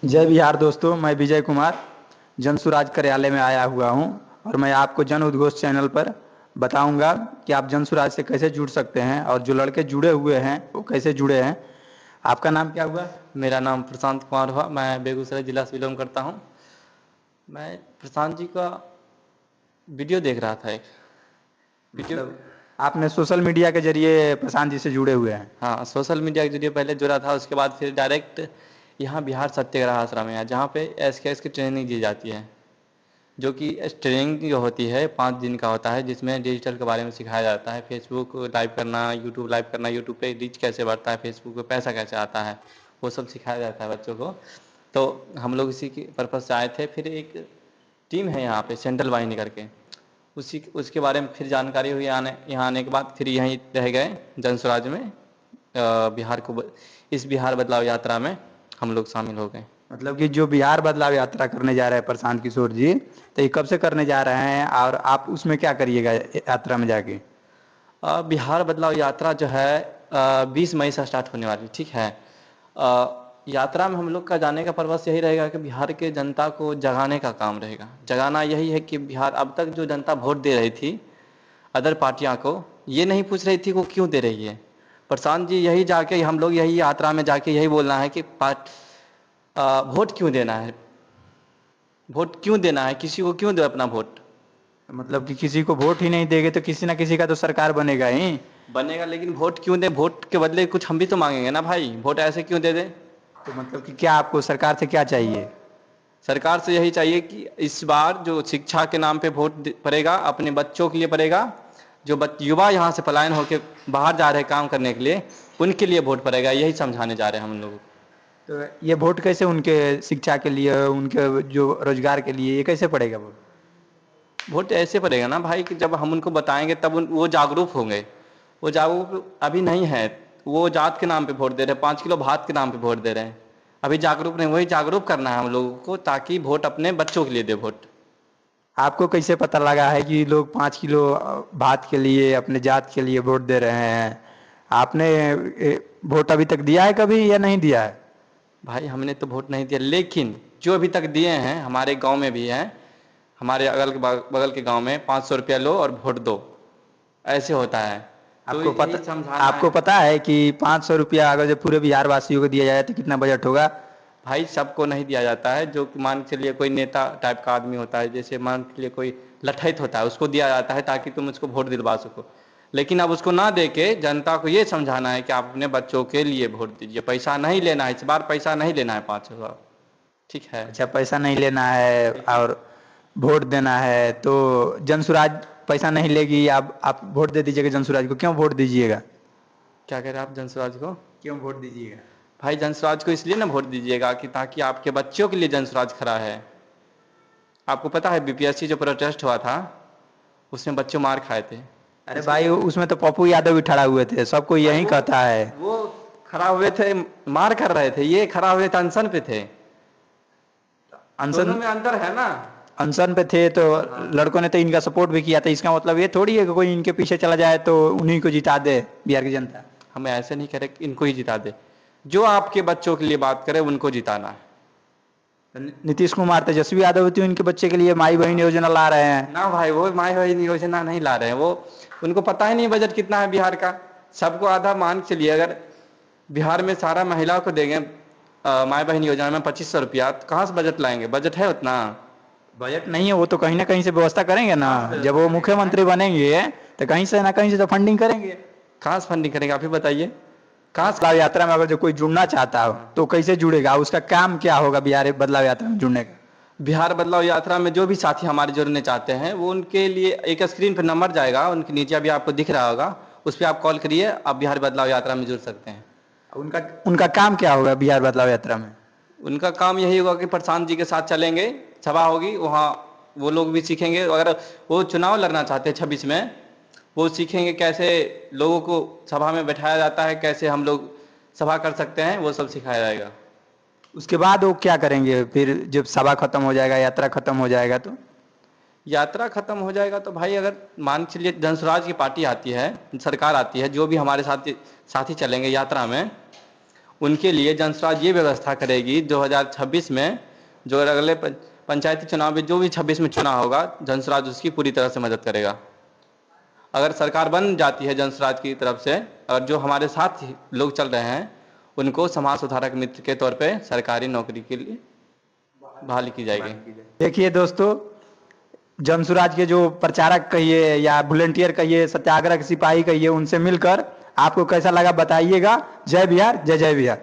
जय बिहार दोस्तों, मैं विजय कुमार जन सुराज कार्यालय में आया हुआ हूं और मैं आपको जन उद्घोष चैनल पर बताऊंगा कि आप जन सुराज से कैसे जुड़ सकते हैं और जो लड़के जुड़े हुए हैं वो कैसे जुड़े हैं। आपका नाम क्या हुआ? मेरा नाम प्रशांत कुमार हुआ। मैं बेगूसराय जिला से बिलोंग करता हूँ। मैं प्रशांत जी का वीडियो देख रहा था, एक वीडियो। मतलब आपने सोशल मीडिया के जरिए प्रशांत जी से जुड़े हुए हैं? हाँ, सोशल मीडिया के जरिए पहले जुड़ा था, उसके बाद फिर डायरेक्ट यहाँ बिहार सत्याग्रह आश्रम है, जहाँ पे एसकेएस की ट्रेनिंग दी जाती है। जो कि ट्रेनिंग जो होती है 5 दिन का होता है, जिसमें डिजिटल के बारे में सिखाया जाता है। फेसबुक लाइव करना, यूट्यूब लाइव करना, यूट्यूब पे रीच कैसे बढ़ता है, फेसबुक पे पैसा कैसे आता है, वो सब सिखाया जाता है बच्चों को। तो हम लोग इसी की पर्पज़ से आए थे। फिर एक टीम है यहाँ पे सेंट्रल वाहिनी करके, उसी उसके बारे में फिर जानकारी हुई। यहाँ आने के बाद फिर यहीं रह गए जनस्वराज में। बिहार को इस बिहार बदलाव यात्रा में हम लोग शामिल हो गए। मतलब कि जो बिहार बदलाव यात्रा करने जा रहे हैं प्रशांत किशोर जी, तो ये कब से करने जा रहे हैं और आप उसमें क्या करिएगा यात्रा में जाके? बिहार बदलाव यात्रा जो है 20 मई से स्टार्ट होने वाली, ठीक है। यात्रा में हम लोग का जाने का पर्पस यही रहेगा कि बिहार के जनता को जगाने का काम रहेगा। जगाना यही है कि बिहार, अब तक जो जनता वोट दे रही थी अदर पार्टियां को, ये नहीं पूछ रही थी वो क्यों दे रही है। प्रशांत जी यही जाके, हम लोग यही यात्रा में जाके यही बोलना है कि वोट क्यों देना है, वोट क्यों देना है, किसी को क्यों दे अपना वोट। मतलब कि किसी को वोट ही नहीं देंगे तो किसी ना किसी का तो सरकार बनेगा ही। बनेगा, लेकिन वोट क्यों दे, वोट के बदले कुछ हम भी तो मांगेंगे ना भाई, वोट ऐसे क्यों दे दे। तो मतलब कि क्या आपको सरकार से क्या चाहिए? सरकार से यही चाहिए कि इस बार जो शिक्षा के नाम पे वोट पड़ेगा, अपने बच्चों के लिए पड़ेगा। जो युवा यहाँ से पलायन होकर बाहर जा रहे हैं काम करने के लिए, उनके लिए वोट पड़ेगा, यही समझाने जा रहे हैं हम लोग। तो ये वोट कैसे उनके शिक्षा के लिए, उनके जो रोजगार के लिए, ये कैसे पड़ेगा वोट? वोट ऐसे पड़ेगा ना भाई कि जब हम उनको बताएंगे तब वो जागरूक होंगे। वो जागरूक अभी नहीं है। वो जात के नाम पे वोट दे रहे हैं, 5 किलो भात के नाम पे वोट दे रहे हैं। अभी जागरूक नहीं, वही जागरूक करना है हम लोगों को, ताकि वोट अपने बच्चों के लिए दे वोट। आपको कैसे पता लगा है कि लोग 5 किलो भात के लिए, अपने जात के लिए वोट दे रहे हैं? आपने वोट अभी तक दिया है कभी या नहीं दिया है? भाई हमने तो वोट नहीं दिया, लेकिन जो अभी तक दिए हैं हमारे गांव में भी हैं। हमारे अगल के बगल के गांव में 500 रुपया लो और वोट दो, ऐसे होता है। तो आपको यही पता समझाना आपको है। पता है कि 500 रुपया अगर जो पूरे बिहार वासियों को दिया जाए तो कितना बजट होगा? भाई सबको नहीं दिया जाता है। जो कि मान के चलिए कोई नेता टाइप का आदमी होता है, जैसे मान के लिए कोई लठैत होता है, उसको दिया जाता है ताकि तुम उसको वोट दिलवा सको। लेकिन अब उसको ना दे के जनता को ये समझाना है कि आप अपने बच्चों के लिए वोट दीजिए। पैसा नहीं लेना है, इस बार पैसा नहीं लेना है 500, ठीक है। अच्छा, पैसा नहीं लेना है और वोट देना है, तो जनसुराज पैसा नहीं लेगी। आप वोट दे दीजिएगा जनसुराज को। क्यों वोट दीजिएगा? क्या कह रहे हैं आप जनस्वराज को? क्यों वोट दीजिएगा? भाई जनस्वराज को इसलिए ना वोट दीजिएगा कि ताकि आपके बच्चों के लिए जनस्वराज खड़ा है। आपको पता है बीपीएससी जो प्रोटेस्ट हुआ था, उसमें बच्चों मार खाए थे। अरे इसके भाई, लिए उसमें तो पप्पू यादव भी खड़ा हुए थे, सबको भाई यही कहता है। वो खड़ा हुए थे, मार कर रहे थे, ये खड़ा हुए थे, अनशन पे थे। अनशन दोनों में अंतर है ना। अनशन पे थे तो हाँ। लड़कों ने तो इनका सपोर्ट भी किया था। इसका मतलब ये थोड़ी है कि कोई इनके पीछे चला जाए तो उन्हीं को जिता दे बिहार की जनता। हम ऐसे नहीं कह रहे कि इनको ही जिता दे, जो आपके बच्चों के लिए बात करे उनको जिताना है। तो नीतीश कुमार, तेजस्वी यादव भी उनके बच्चे के लिए माई बहन योजना ला रहे हैं। ना भाई, वो माई बहन योजना नहीं ला रहे हैं। वो उनको पता ही नहीं बजट कितना है बिहार का। सबको आधा मान के चलिए, अगर बिहार में सारा महिलाओं को देंगे माई बहन योजना में 2500 रुपया, तो कहाँ से बजट लाएंगे? बजट है उतना? बजट नहीं है, वो तो कहीं ना कहीं से व्यवस्था करेंगे ना। कहाँ से जब व्यवस्था वो करेंगे भाई? मुख्यमंत्री बनेंगे तो कहीं से ना कहीं से तो फंडिंग करेंगे। कहाँ से फंडिंग करेंगे, आप ही बताइए। कहाँ से? बदलाव यात्रा में अगर जो कोई जुड़ना चाहता हो हाँ। तो कैसे जुड़ेगा? उसका काम क्या होगा बिहार बदलाव यात्रा में जुड़ने का? बिहार बदलाव यात्रा में जो भी साथी हमारे जुड़ने चाहते हैं, वो उनके लिए एक स्क्रीन पर नंबर जाएगा, उनके नीचे अभी आपको दिख रहा होगा, उस पर आप कॉल करिए, आप बिहार बदलाव यात्रा में जुड़ सकते हैं। उनका उनका काम क्या होगा बिहार बदलाव यात्रा में? उनका काम यही होगा कि प्रशांत जी के साथ चलेंगे, सभा होगी वहाँ, वो लोग भी सीखेंगे। अगर वो चुनाव लड़ना चाहते हैं 26 में, वो सीखेंगे कैसे लोगों को सभा में बैठाया जाता है, कैसे हम लोग सभा कर सकते हैं, वो सब सिखाया जाएगा। उसके बाद वो क्या करेंगे फिर जब सभा खत्म हो जाएगा, यात्रा खत्म हो जाएगा तो? यात्रा खत्म हो जाएगा तो भाई, अगर मान के चलिए जनस्वराज की पार्टी आती है, सरकार आती है, जो भी हमारे साथ साथी चलेंगे यात्रा में, उनके लिए जनस्वराज ये व्यवस्था करेगी 2026 में, जो अगले पंचायती चुनाव में जो भी 26 में चुनाव होगा, जनस्वराज उसकी पूरी तरह से मदद करेगा। अगर सरकार बन जाती है जनस्वराज की तरफ से, और जो हमारे साथ लोग चल रहे हैं उनको समाज सुधारक मित्र के तौर पे सरकारी नौकरी के लिए बहाली की जाएगी। देखिए दोस्तों, जनसुराज के जो प्रचारक कहिए या वॉलेंटियर कहिए, सत्याग्रह के सिपाही कहिए, उनसे मिलकर आपको कैसा लगा बताइएगा। जय बिहार, जय जय बिहार।